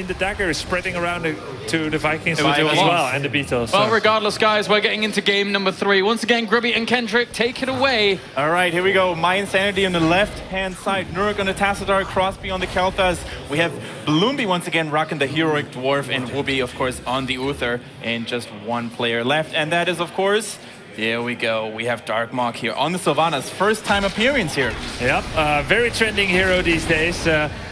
the dagger is spreading around to the Vikings It would do as a lot. well, and the Beatles. Well, regardless, guys, we're getting into game number 3. Once again, Gribby and Kendrick, take it away. All right, here we go. My Insanity on the left-hand side. Nurk on the Tassadar, Crosby on the Kel'Thas. We have Bloomby once again rocking the Heroic Dwarf, and Whoopi, of course, on the Uther. And just one player left, and that is, of course, there we go. We have Darkmok here on the Sylvanas. First time appearance here. Yep, very trending hero these days.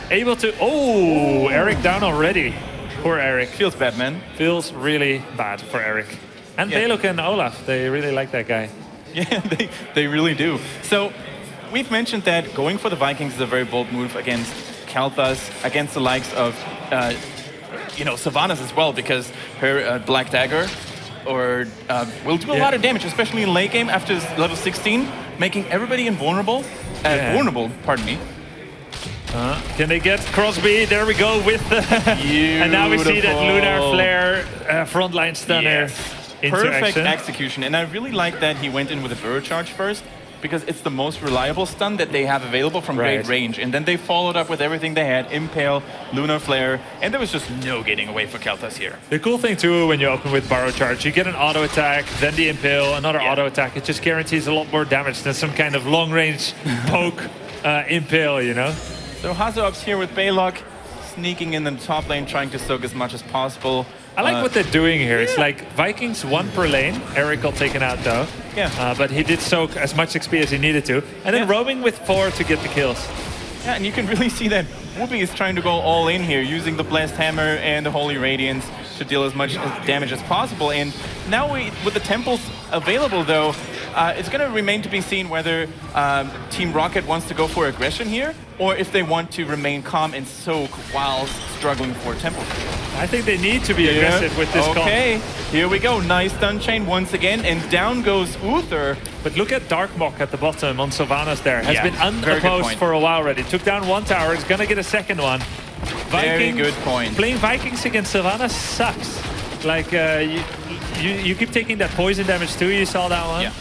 Able to... Oh, Eric down already. Poor Eric. Feels bad, man. Feels really bad for Eric. And Yeah. Belok and Olaf, they really like that guy. Yeah, they really do. So we've mentioned that going for the Vikings is a very bold move against Kel'Thas, against the likes of, Sylvanas as well, because her Black Dagger will do a lot of damage, especially in late game after level 16, making everybody invulnerable. Vulnerable, pardon me. Can they get Crosby? There we go with the... And now we see that Lunar Flare frontline stunner into Perfect action. execution. And I really like that he went in with a Burrow Charge first, because it's the most reliable stun that they have available from great range. And then they followed up with everything they had, Impale, Lunar Flare, and there was just no getting away for Kel'Thas here. The cool thing too, when you open with Burrow Charge, you get an auto attack, then the Impale, another auto attack. It just guarantees a lot more damage than some kind of long range poke Impale, you know? So Hazops here with Balog, sneaking in the top lane, trying to soak as much as possible. I like what they're doing here. It's like Vikings 1 per lane. Eric got taken out though. Yeah. But he did soak as much XP as he needed to. And then roaming with 4 to get the kills. Yeah, and you can really see that Whoopi is trying to go all in here, using the Blast Hammer and the Holy Radiance to deal as much damage as possible. And now with the temples available though, it's going to remain to be seen whether Team ROCCAT wants to go for aggression here, or if they want to remain calm and soak while struggling for temple. I think they need to be aggressive with this comp. Okay, here we go. Nice stun chain once again, and down goes Uther. But look at Darkmok at the bottom on Sylvanas there. Has been very good unopposed point. for a while already. Took down 1 tower, is going to get a second one. Very good point. Playing Vikings against Sylvanas sucks. Like, you keep taking that poison damage too, you saw that one? Yeah.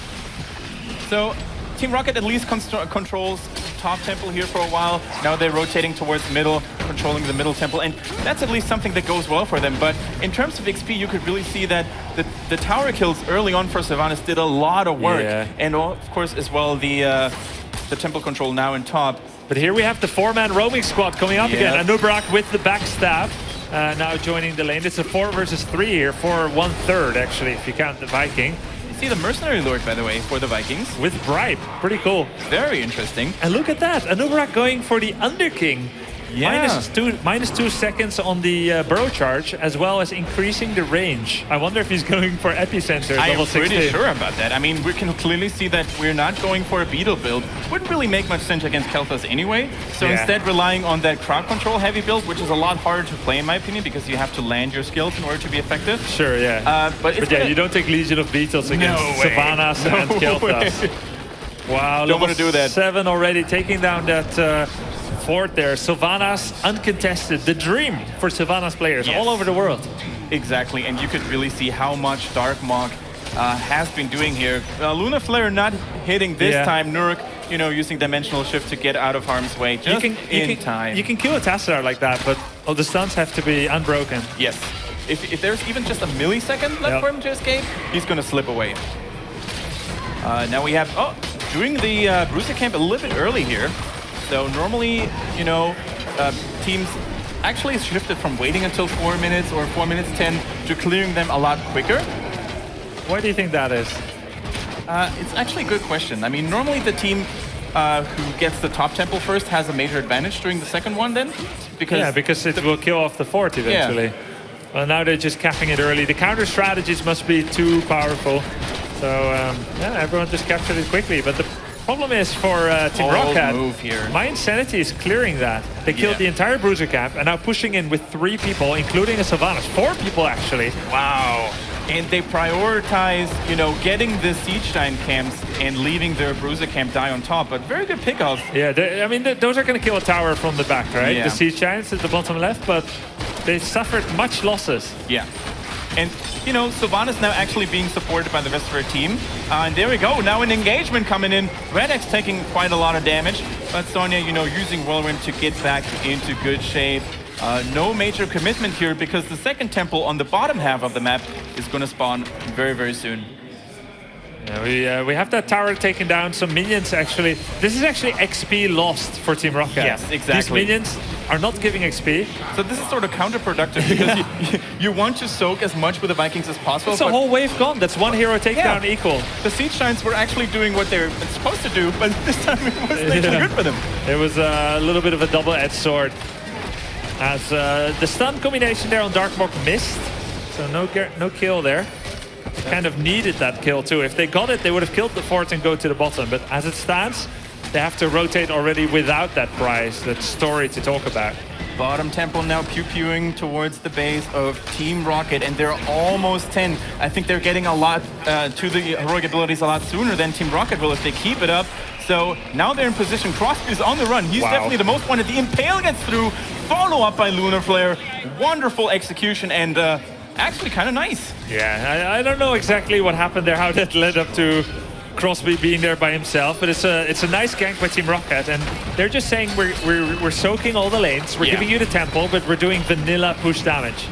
So, Team ROCCAT at least controls top temple here for a while. Now they're rotating towards middle, controlling the middle temple, and that's at least something that goes well for them. But in terms of XP, you could really see that the tower kills early on for Sylvanas did a lot of work. Yeah. And of course, as well, the temple control now in top. But here we have the 4-man roaming squad coming up again. Anubrak with the backstab. Now joining the lane. It's a 4 versus 3 here for 1/3 actually, if you count the Viking. You see the Mercenary Lord, by the way, for the Vikings. With Bribe. Pretty cool. Very interesting. And look at that. Anubrak going for the Underking. Yeah. -2 seconds on the Burrow Charge, as well as increasing the range. I wonder if he's going for Epicenter I am level 16. pretty sure about that. I mean, we can clearly see that we're not going for a Beetle build. Wouldn't really make much sense against Kel'Thas anyway. So instead relying on that crowd control heavy build, which is a lot harder to play in my opinion, because you have to land your skills in order to be effective. Sure, yeah. But yeah, you don't take Legion of Beetles against Sylvanas and Kel'Thas. Wow, Don't want to do that. 7 already, taking down that fort there. Sylvanas uncontested, the dream for Sylvanas players all over the world. Exactly, and you could really see how much Darkmok has been doing here. Lunar Flare not hitting this time. Nurk, using Dimensional Shift to get out of harm's way just in time. You can kill a Tassadar like that, but all the stuns have to be unbroken. Yes. If there's even just a millisecond left for him to escape, he's going to slip away. Now we have, doing the Bruiser Camp a little bit early here. So normally, teams actually shifted from waiting until 4 minutes or 4 minutes 10 to clearing them a lot quicker. Why do you think that is? It's actually a good question. I mean, normally the team who gets the top temple first has a major advantage during the second one then. Because it will kill off the fort eventually. Well, now they're just capping it early. The counter strategies must be too powerful. So, everyone just captured it quickly. But the problem is for Team ROCCAT, My Insanity is clearing that. They killed the entire Bruiser Camp and now pushing in with 3 people, including a Sylvanas. 4 people, actually. Wow. And they prioritize, getting the Siege Giant camps and leaving their Bruiser Camp die on top. But very good pickoff. Yeah, those are going to kill a tower from the back, right? Yeah. The Siege Giants at the bottom left, but they suffered much losses. Yeah. And, Sylvanas now actually being supported by the rest of her team. And there we go. Now an engagement coming in. Red X taking quite a lot of damage. But Sonya, using Whirlwind to get back into good shape. no major commitment here because the second temple on the bottom half of the map is going to spawn very, very soon. Yeah, we have that tower taken down, some minions actually. This is actually XP lost for Team ROCCAT. Yes, exactly. These minions are not giving XP. So this is sort of counterproductive because you want to soak as much with the Vikings as possible. It's a whole wave gone. That's one hero takedown equal. The Siege Giants were actually doing what they're supposed to do, but this time it wasn't actually good for them. It was a little bit of a double-edged sword. As the stun combination there on Darkmok missed, so no kill there. They kind of needed that kill too. If they got it, they would have killed the fort and go to the bottom. But as it stands, they have to rotate already without that prize, that story to talk about. Bottom temple now pew-pewing towards the base of Team ROCCAT, and they're almost 10. I think they're getting a lot to the heroic abilities a lot sooner than Team ROCCAT will if they keep it up. So now they're in position. Crosby is on the run. He's definitely the most wanted. The Impale gets through. Follow up by Lunar Flare. Wonderful execution and actually kind of nice. Yeah, I don't know exactly what happened there, how that led up to Crosby being there by himself, but it's a nice gank by Team ROCCAT, and they're just saying we're soaking all the lanes, we're giving you the temple, but we're doing vanilla push damage,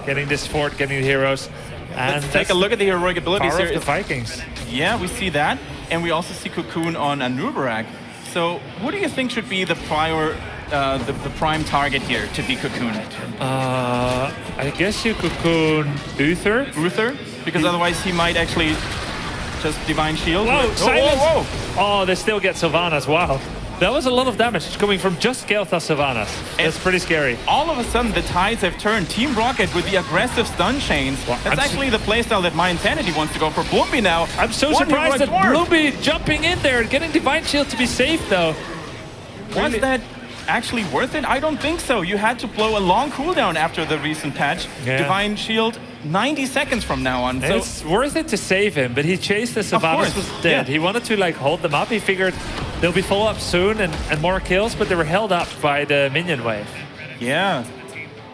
getting this fort, getting the heroes. And let's take a look at the heroic abilities power here. Of the Vikings. Yeah, we see that, and we also see Cocoon on Anubarak. So, who do you think should be the the prime target here to be Cocooned? I guess you Cocoon Uther. Uther? Because otherwise he might actually just Divine Shield. Whoa, silence! Whoa, whoa. Oh, they still get Sylvanas, wow. That was a lot of damage coming from just Kael'thas Sylvanas. That's pretty scary. All of a sudden, the tides have turned. Team ROCCAT with the aggressive stun chains. Well, that's actually the playstyle that My Insanity wants to go for. Bloomby now. I'm so surprised that Bloomby jumping in there and getting Divine Shield to be safe, though. Was that actually worth it? I don't think so. You had to blow a long cooldown after the recent patch. Yeah. Divine Shield 90 seconds from now on. So it's worth it to save him, but he chased the Sylvanas was dead. He wanted to like hold them up. He figured there'll be follow-up soon and more kills, but they were held up by the minion wave. Yeah.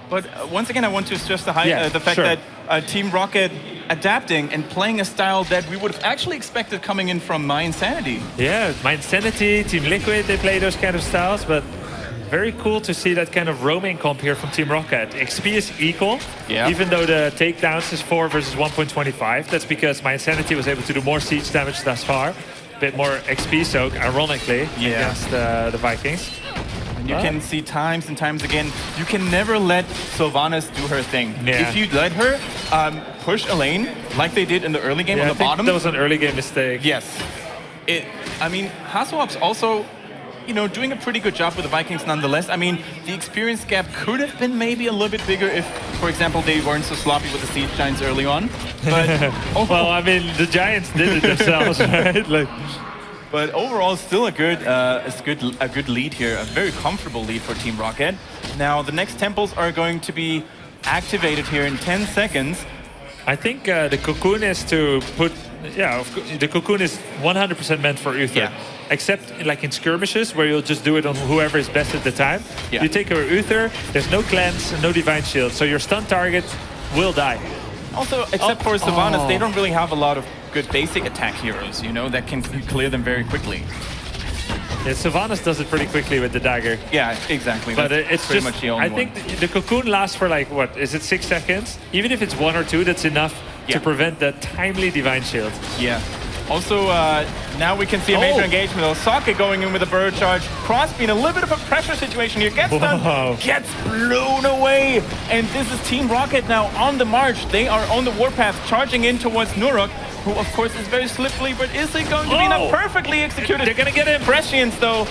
But once again, I want to stress the fact that Team ROCCAT adapting and playing a style that we would have actually expected coming in from My Insanity. Yeah, My Insanity, Team Liquid, they play those kind of styles, but very cool to see that kind of roaming comp here from Team ROCCAT. XP is equal, even though the takedowns is 4 versus 1.25. That's because My Insanity was able to do more siege damage thus far. A bit more XP soak, ironically, against the Vikings. And you can see times and times again, you can never let Sylvanas do her thing. Yeah. If you let her push a lane, like they did in the early game on the bottom. That was an early game mistake. Yes. I mean, Hasselhoff's also doing a pretty good job with the Vikings nonetheless. I mean, the experience gap could have been maybe a little bit bigger if, for example, they weren't so sloppy with the Siege Giants early on. But well, I mean, the Giants did it themselves, right? But overall, still a good lead here, a very comfortable lead for Team ROCCAT. Now, the next temples are going to be activated here in 10 seconds. I think the Cocoon is to put... Yeah, the Cocoon is 100% meant for Uther. Yeah. Except like in skirmishes where you'll just do it on whoever is best at the time. Yeah. You take your Uther, there's no cleanse and no Divine Shield, so your stun target will die. Also, except for Sylvanas, they don't really have a lot of good basic attack heroes, that can clear them very quickly. Yeah, Sylvanas does it pretty quickly with the dagger. Yeah, exactly. But that's it's pretty just, much the only I think the Cocoon lasts for like, what, is it 6 seconds? Even if it's 1 or 2, that's enough to prevent the timely Divine Shield. Yeah. Also, now we can see a major engagement. ROCCAT going in with a bird charge. Crosby in a little bit of a pressure situation here. Gets done, gets blown away. And this is Team ROCCAT now on the march. They are on the warpath, charging in towards Nurok, who of course is very slippery, but is it going to be enough? Perfectly executed. They're going to get him. Prescience though.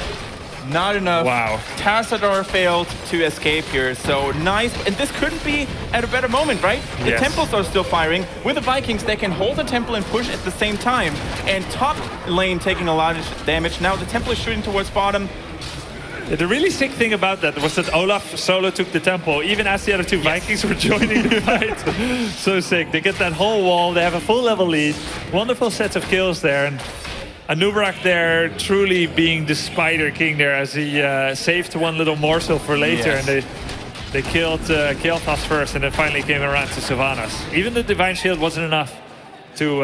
Not enough. Wow. Tassadar failed to escape here, so nice. And this couldn't be at a better moment, right? The temples are still firing. With the Vikings, they can hold the temple and push at the same time. And top lane taking a lot of damage. Now the temple is shooting towards bottom. The really sick thing about that was that Olaf solo took the temple, even as the other two Vikings were joining the fight. So sick. They get that whole wall. They have a full level lead. Wonderful sets of kills there. And Anubarak there truly being the Spider King there as he saved one little morsel for later. And they killed Kael'thas first and then finally came around to Sylvanas. Even the Divine Shield wasn't enough to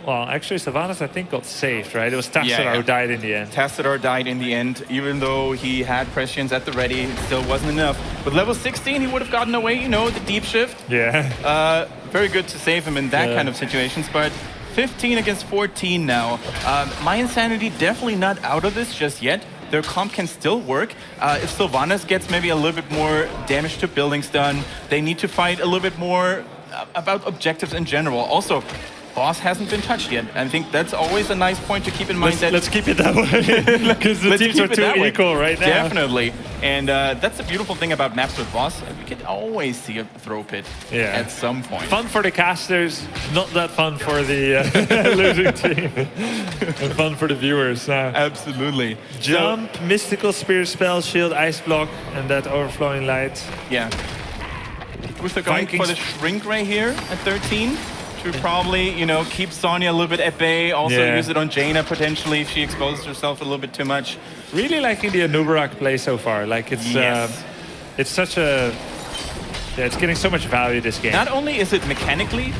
Well, actually, Sylvanas, I think, got saved, right? It was Tassadar who died in the end. Tassadar died in the end, even though he had prescience at the ready. It still wasn't enough. With level 16, he would have gotten away, you know, the deep shift. Yeah. Very good to save him in that kind of situations, but 15 against 14 now. My Insanity definitely not out of this just yet. Their comp can still work. If Sylvanas gets maybe a little bit more damage to buildings done, they need to fight a little bit more about objectives in general. Also, boss hasn't been touched yet. I think that's always a nice point to keep in mind. Let's keep it that way, because the teams are too equal right now. Definitely. And that's the beautiful thing about maps with boss. We can always see a throw pit at some point. Fun for the casters, not that fun for the losing team. And fun for the viewers. Absolutely. Jump, Mystical Spear, Spell, Shield, Ice Block, and that Overflowing Light. Yeah. We're going for the Shrink Ray here at 13. To probably, you know, keep Sonya a little bit at bay. Also use it on Jaina potentially if she exposes herself a little bit too much. Really liking the Anubarak play so far. Like it's such a it's getting so much value this game. Not only is it mechanically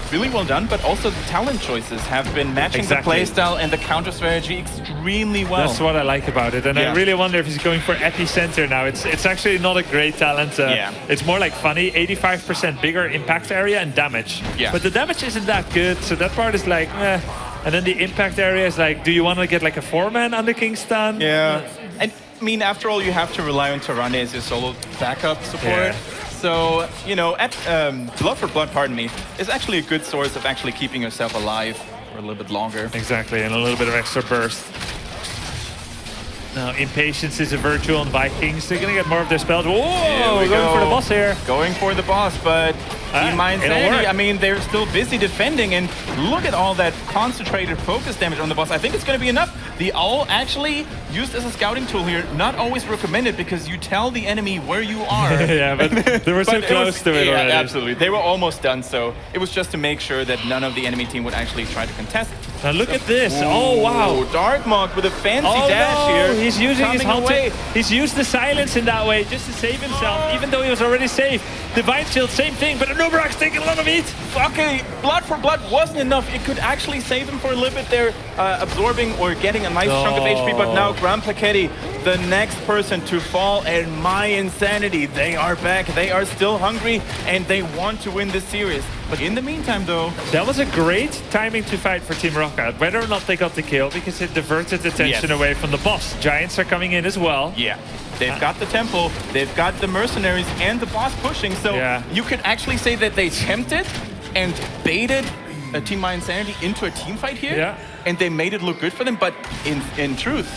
really well done, but also the talent choices have been matching the playstyle and the counter strategy extremely well. That's what I like about it, and I really wonder if he's going for Epicenter now. It's actually not a great talent. It's more like funny. 85% bigger impact area and damage. But the damage isn't that good, so that part is like, eh. And then the impact area is like, do you want to get like a 4-man under Kingston? Yeah. And I mean, after all, you have to rely on Tyrande as your solo backup support. So, you know, Blood for Blood, pardon me, is actually a good source of actually keeping yourself alive for a little bit longer. Exactly, and a little bit of extra burst. Now, Impatience is a virtual on Vikings. They're going to get more of their spells. Whoa, we're going for the boss here. Going for the boss, but Team Insanity, I mean, they're still busy defending, and look at all that concentrated focus damage on the boss. I think it's going to be enough. The Owl actually used as a scouting tool here, not always recommended because you tell the enemy where you are. Yeah, but they were so close to it already. Absolutely. They were almost done, so it was just to make sure that none of the enemy team would actually try to contest. Now look at this. Oh, wow. Darkmog with a fancy dash here. He's using his hunter. He's used the silence in that way just to save himself, even though he was already safe. Divine Shield, same thing, but Anubarak's taking a lot of heat. Okay, Blood for Blood wasn't enough. It could actually save him for a little bit there, absorbing or getting a nice chunk of HP, but now Grand Placetti, the next person to fall, and My Insanity, they are back. They are still hungry, and they want to win this series. But in the meantime, though... That was a great timing to fight for Team ROCCAT, whether or not they got the kill, because it diverted the attention away from the boss. Giants are coming in as well. Yeah. They've got the temple, they've got the mercenaries, and the boss pushing, so you could actually say that they tempted and baited Team My Insanity into a team fight here, and they made it look good for them, but in truth,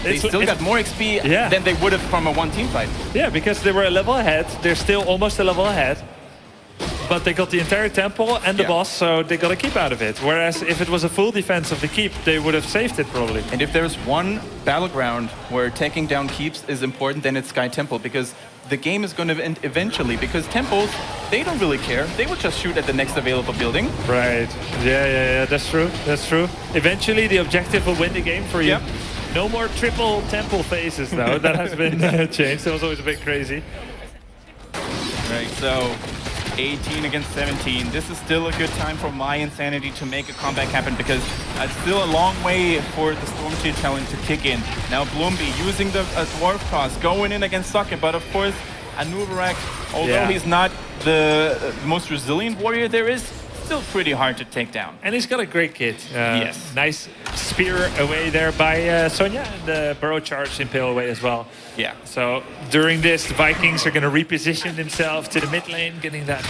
they still got more XP than they would have from a one-team fight. Yeah, because they were a level ahead. They're still almost a level ahead. But they got the entire temple and the boss, so they got a keep out of it. Whereas if it was a full defense of the keep, they would have saved it probably. And if there's one battleground where taking down keeps is important, then it's Sky Temple, because the game is going to end eventually, because temples, they don't really care. They will just shoot at the next available building. Right. Yeah, that's true. That's true. Eventually, the objective will win the game for you. No more triple temple phases, though. That has been changed. That was always a bit crazy. Right, so 18 against 17. This is still a good time for My Insanity to make a comeback happen, because it's still a long way for the Storm Tier talent to kick in. Now Bloomby using the Dwarf Toss, going in against Socket, but of course Anubarak, although he's not the most resilient warrior there is, still pretty hard to take down. And he's got a great kit. Nice spear away there by Sonya, and the burrow charge impale away as well. Yeah. So during this, the Vikings are going to reposition themselves to the mid lane, getting that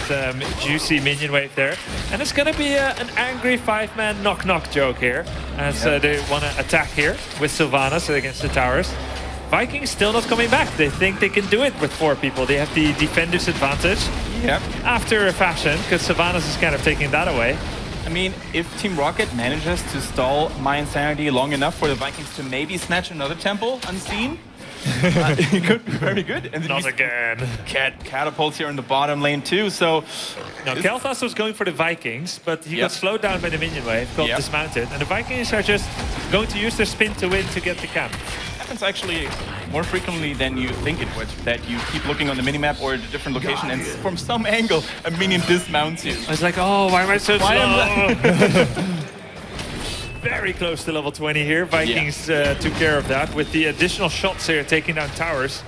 juicy minion wave there. And it's going to be an angry 5-man knock-knock joke here, as they want to attack here with Sylvanas against the towers. Vikings still not coming back. They think they can do it with 4 people. They have the defender's advantage. After a fashion, because Sylvanas is kind of taking that away. I mean, if Team ROCCAT manages to stall My Insanity long enough for the Vikings to maybe snatch another temple unseen, it could be very good. And not again. Catapults here in the bottom lane too, so... Now, Kel'Thas was going for the Vikings, but he got slowed down by the minion wave, got dismounted, and the Vikings are just going to use their spin to win to get the camp. Happens actually more frequently than you think it would. That you keep looking on the minimap or a different location, and from some angle, a minion dismounts you. I was like, oh, why am I so Why slow? Very close to level 20 here. Vikings took care of that with the additional shots here, taking down towers.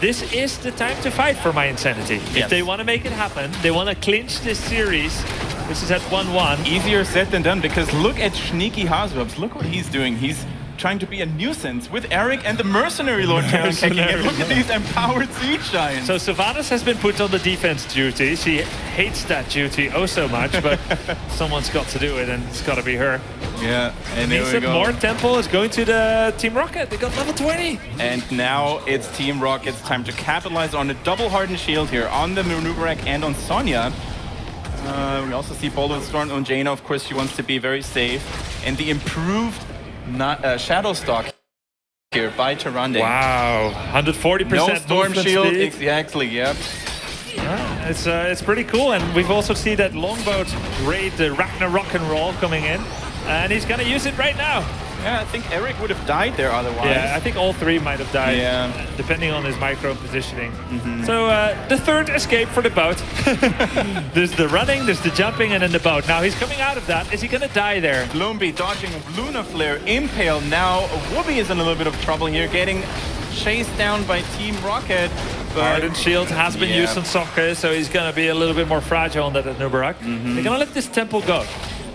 This is the time to fight for My Insanity. Yes. If they want to make it happen, they want to clinch this series, which is at 1-1. Easier said than done, because look at Sneaky Haswebs. Look what he's doing. He's trying to be a nuisance with Eric and the Mercenary Lord Terran kicking in. Look at these empowered siege giants. So Sylvanas has been put on the defense duty. She hates that duty oh so much, but someone's got to do it, and it's got to be her. Yeah, and there Means we that go. more Temple is going to the Team Rocket. They got level 20. And now it's Team Rocket's time to capitalize on a double hardened shield here on the Nubarak and on Sonya. We also see Bolo Storm on Jaina. Of course, she wants to be very safe. And the improved Shadow Stalk here by Tyrande. Wow, 140% No Storm movement Shield, speed. exactly, yep. It's pretty cool, and we've also seen that longboat raid, the Rock and Roll coming in, and he's gonna use it right now. Yeah, I think Eric would have died there otherwise. Yeah, I think all three might have died, depending on his micro positioning. So the third escape for the boat. There's the running, there's the jumping, and then the boat. Now he's coming out of that. Is he gonna die there? Bloomby dodging a Luna Flare, Impale. Now Whoopi is in a little bit of trouble here, getting chased down by Team Rocket. But Hardened Shield has been used on Soccer, so he's gonna be a little bit more fragile on that at Nubarak. They're gonna let this Temple go.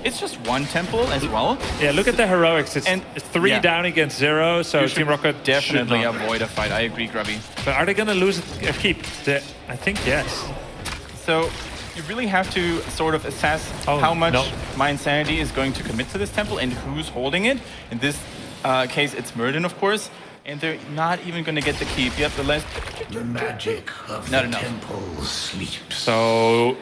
it's just one temple as well. Yeah, look at the heroics. It's 3 down against 0, so You Team should Rocket definitely should not. avoid a fight. I agree, Grubby. But are they going to lose a keep? I think yes. So you really have to sort of assess how much My Insanity is going to commit to this temple and who's holding it. In this case, it's Murden, of course. And they're not even going to get the keep. Yep, The magic of Not the enough. temple sleeps. So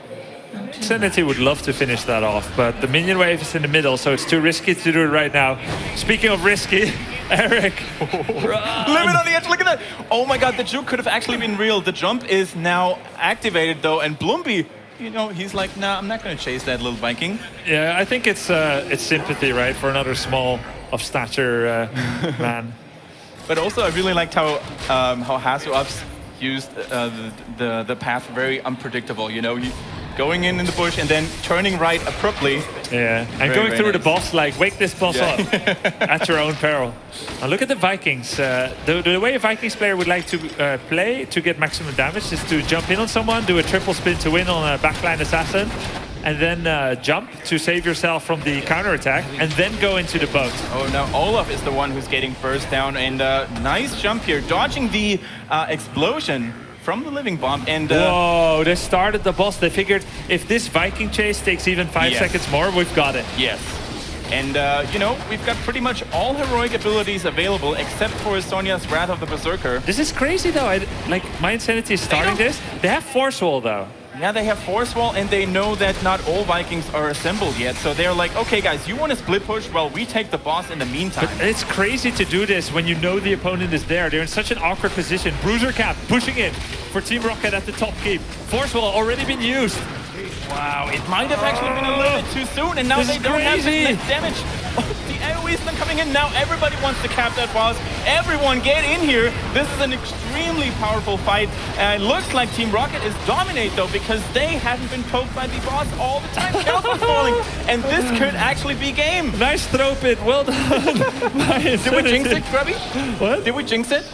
Insanity would love to finish that off, but the minion wave is in the middle, so it's too risky to do it right now. Speaking of risky, Eric. Limit on the edge, look at that! Oh my god, the juke could have actually been real. The jump is now activated though, and Bloomby, you know, he's like, nah, I'm not gonna chase that little Viking. Yeah, I think it's sympathy, right, for another small of stature man. But also I really liked how Hasu-Ups used the path very unpredictable, you know, going in the bush and then turning right abruptly. Yeah, and going through the boss, like, wake this boss up at your own peril. Now look at the Vikings. The way a Vikings player would like to play to get maximum damage is to jump in on someone, do a triple spin to win on a backline assassin, and then jump to save yourself from the counterattack, and then go into the boat. Oh, now Olaf is the one who's getting burst down, and nice jump here, dodging the explosion from the living bomb. And whoa, they started the boss. They figured if this Viking chase takes even 5 seconds more, we've got it. Yes. And, you know, we've got pretty much all heroic abilities available except for Sonya's Wrath of the Berserker. This is crazy, though. Like, My Insanity is starting this. They have Force Wall, though. Yeah, they have Force Wall, and they know that not all Vikings are assembled yet. So they're like, okay, guys, you want to split push? Well, we take the boss in the meantime. But it's crazy to do this when you know the opponent is there. They're in such an awkward position. Bruiser Cap pushing in for Team Rocket at the top keep. Force Wall already been used. Wow, it might have actually been a little bit too soon, and now This they is don't have crazy. the damage. Oh, the AoE's been coming in. Now everybody wants to cap that boss. Everyone get in here. This is an extremely powerful fight. It looks like Team Rocket is dominate, though, because they haven't been poked by the boss all the time. Kills are falling, and this could actually be game. Nice throw pit. Well done. Did we jinx it, Grubby? What? Did we jinx it?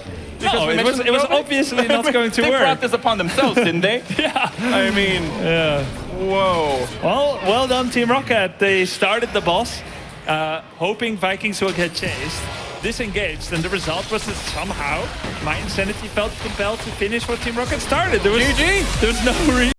No, it was obviously not going to They work. brought this upon themselves, didn't they? Yeah. I mean, whoa. Well done, Team Rocket. They started the boss, hoping Vikings will get chased, disengaged, and the result was that somehow My Insanity felt compelled to finish what Team Rocket started. There was no reason.